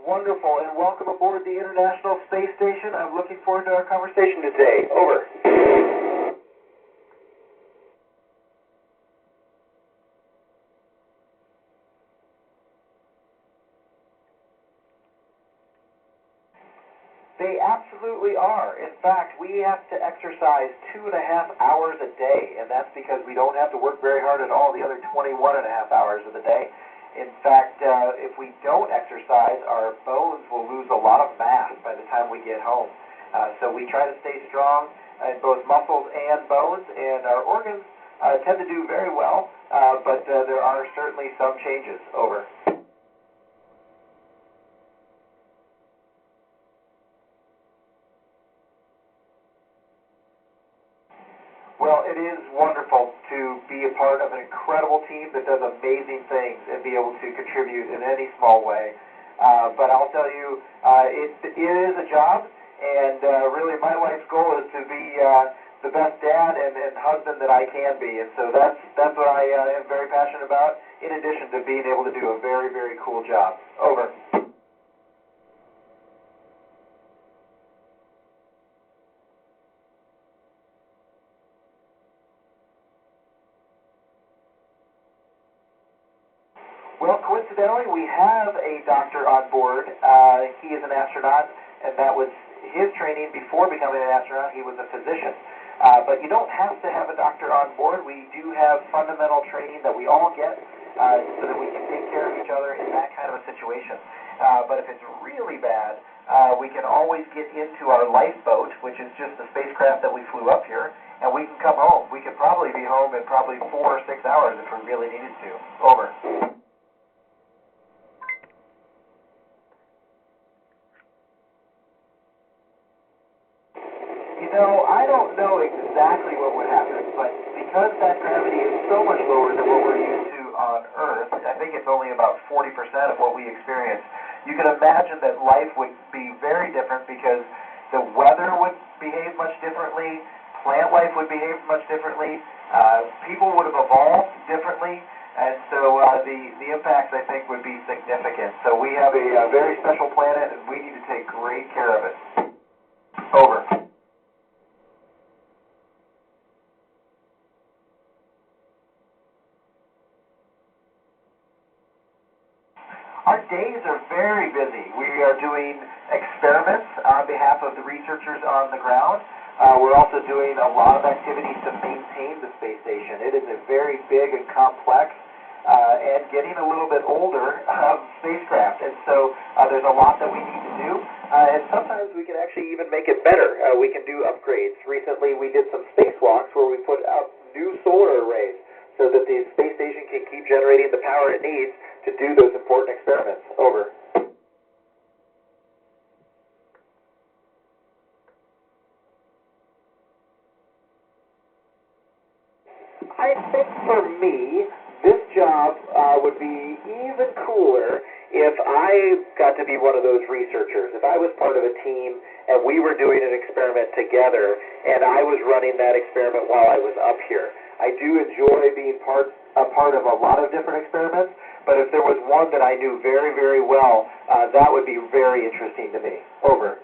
Wonderful, and welcome aboard the International Space Station. I'm looking forward to our conversation today. Over. They absolutely are. In fact, we have to exercise 2.5 hours a day, and that's because we don't have to work very hard at all the other 21.5 hours of the day. In fact, if we don't exercise, our bones will lose a lot of mass by the time we get home. So we try to stay strong in both muscles and bones, and our organs tend to do very well, but there are certainly some changes. Over. Well, it is wonderful to be a part of an incredible team that does amazing things and be able to contribute in any small way. But I'll tell you, it is a job, and really my life's goal is to be the best dad and husband that I can be. And so that's what I am very passionate about, in addition to being able to do a very, very cool job. Over. Well, coincidentally, we have a doctor on board. He is an astronaut, and that was his training before becoming an astronaut. He was a physician. But you don't have to have a doctor on board. We do have fundamental training that we all get so that we can take care of each other in that kind of a situation. But if it's really bad, we can always get into our lifeboat, which is just the spacecraft that we flew up here, and we can come home. We could probably be home in probably 4 or 6 hours if we really needed to. Over. You know, I don't know exactly what would happen, but because that gravity is so much lower than what we're used to on Earth, I think it's only about 40% of what we experience. You can imagine that life would be very different because the weather would behave much differently, plant life would behave much differently, people would have evolved differently, and so the impacts, I think, would be significant. So we have a very special planet, and we need to take great care of it. Over. Our days are very busy. We are doing experiments on behalf of the researchers on the ground. We're also doing a lot of activities to maintain the space station. It is a very big and complex and getting a little bit older spacecraft. And so there's a lot that we need to do. And sometimes we can actually even make it better. We can do upgrades. Recently we did some spacewalks where we put out new solar arrays so that the space station can keep generating the power it needs to do those important experiments. Over. I think for me, this job would be even cooler if I got to be one of those researchers. If I was part of a team and we were doing an experiment together and I was running that experiment while I was up here. I do enjoy being a part of a lot of different experiments, but if there was one that I knew very, very well, that would be very interesting to me. Over.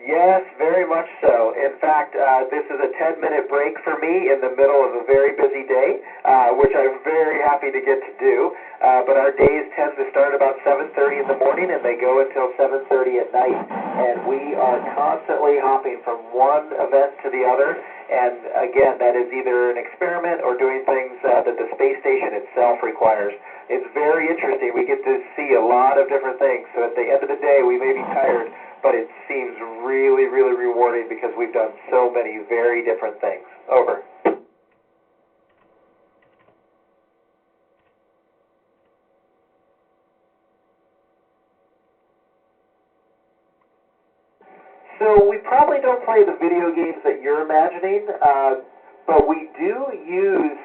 Yes, very much so. In fact, this is a 10-minute break for me in the middle of a very busy day, which I'm very happy to get to do. But our days tend to start about 7:30 in the morning, and they go until 7:30 at night. And we are constantly hopping from one event to the other. And again, that is either an experiment or doing things that the space station itself requires. It's very interesting. We get to see a lot of different things. So at the end of the day, we may be tired, but it seems really, really rewarding because we've done so many very different things. Over. So we probably don't play the video games that you're imagining, but we do use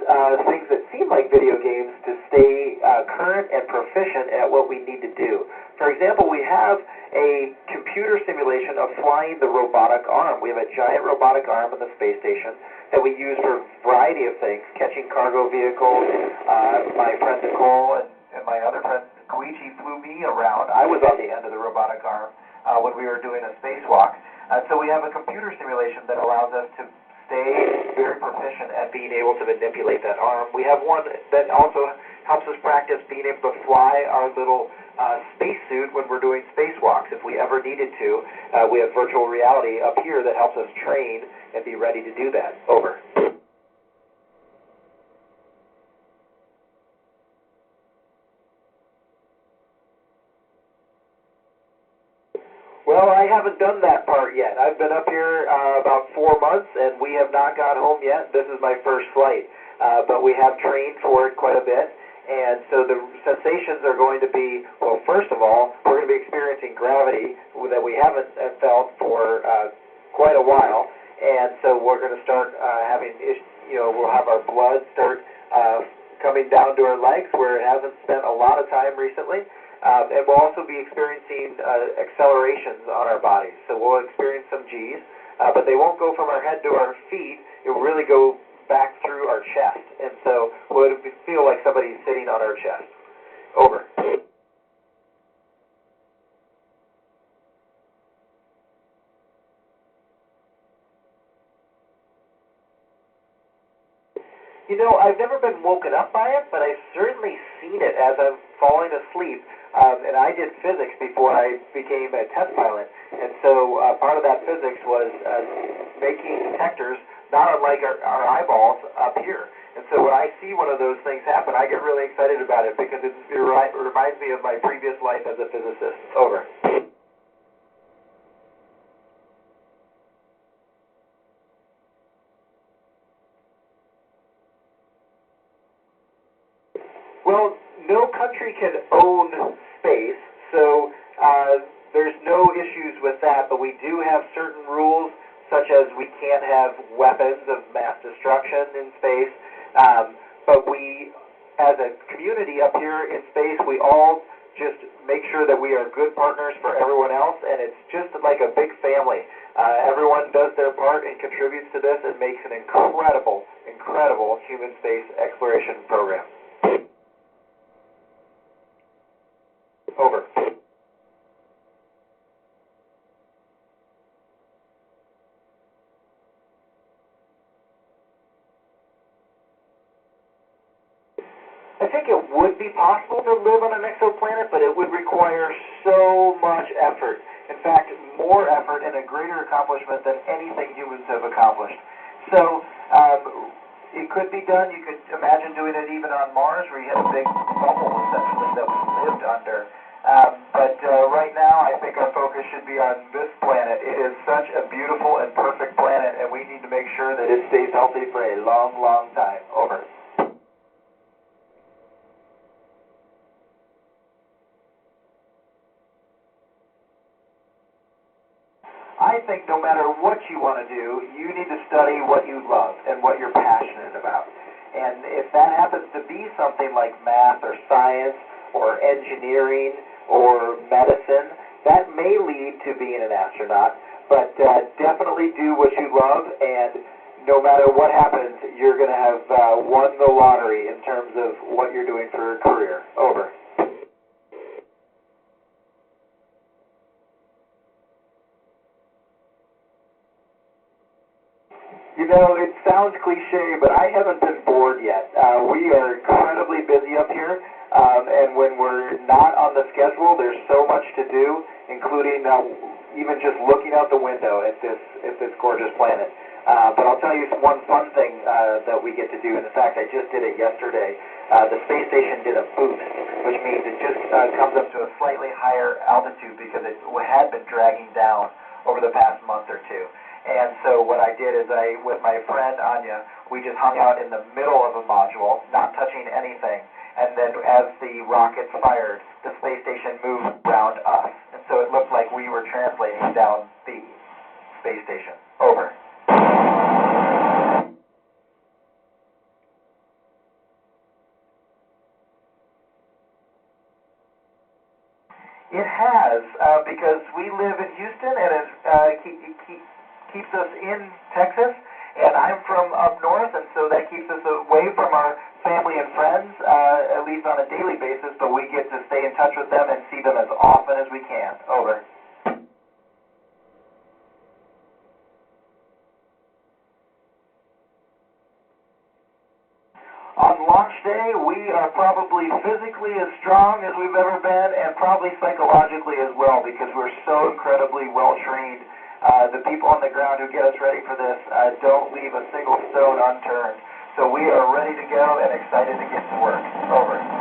things that seem like video games to stay current and proficient at what we need to do. For example, we have a computer simulation of flying the robotic arm. We have a giant robotic arm on the space station that we use for a variety of things, catching cargo vehicles. My friend Nicole and my other friend Guichi flew me around. I was on the end of the robotic arm when we were doing a spacewalk. So we have a computer simulation that allows us to stay very proficient at being able to manipulate that arm. We have one that also helps us practice being able to fly our little spacesuit when we're doing spacewalks. If we ever needed to, we have virtual reality up here that helps us train and be ready to do that. Over. Well, I haven't done that part yet. I've been up here about 4 months, and we have not got home yet. This is my first flight, but we have trained for it quite a bit. And so the sensations are going to be, well, first of all, we're going to be experiencing gravity that we haven't felt for quite a while. And so we're going to start having, we'll have our blood start coming down to our legs where it hasn't spent a lot of time recently. And we'll also be experiencing accelerations on our bodies. So we'll experience some G's, but they won't go from our head to our feet. It will really go back through our chest. And so we'll feel like somebody's sitting on our chest. Over. You know, I've never been woken up by it, but I've certainly seen it as I'm falling asleep. And I did physics before I became a test pilot. And so part of that physics was making detectors, not unlike our eyeballs up here. And so when I see one of those things happen, I get really excited about it because it reminds me of my previous life as a physicist. Over. Well, no country can own space, so there's no issues with that, but we do have certain rules, such as we can't have weapons of mass destruction in space, but we, as a community up here in space, we all just make sure that we are good partners for everyone else, and it's just like a big family. Everyone does their part and contributes to this and makes an incredible, incredible human space exploration program. Over. I think it would be possible to live on an exoplanet, but it would require so much effort. In fact, more effort and a greater accomplishment than anything humans have accomplished. So it could be done. You could imagine doing it even on Mars, where you had a big bubble, essentially, that we lived under. But right now, I think our focus should be on this planet. It is such a beautiful and perfect planet, and we need to make sure that it stays healthy for a long, long time. Over. I think no matter what you want to do, you need to study what you love and what you're passionate about. And if that happens to be something like math or science or engineering or medicine, that may lead to being an astronaut. But definitely do what you love, and no matter what happens, you're going to have won the lottery in terms of what you're doing for a career. Over. You know, it sounds cliche, but I haven't been bored yet. We are incredibly busy up here, and when we're not on the schedule, there's so much to do, including even just looking out the window at this gorgeous planet. But I'll tell you one fun thing that we get to do, and in fact, I just did it yesterday. The space station did a boost, which means it just comes up to a slightly higher altitude because it had been dragging down over the past month or two. And so what I did is with my friend Anya, we just hung out in the middle of a module, not touching anything. And then as the rockets fired, the space station moved around us. And so it looked like we were translating down the space station. Over. It has, because we live in Houston, and it keeps us in Texas, and I'm from up north, and so that keeps us away from our family and friends, at least on a daily basis, but we get to stay in touch with them and see them as often as we can. Over. On launch day, we are probably physically as strong as we've ever been, and probably psychologically as well, because we're so incredibly well trained. The people on the ground who get us ready for this don't leave a single stone unturned. So we are ready to go and excited to get to work. Over.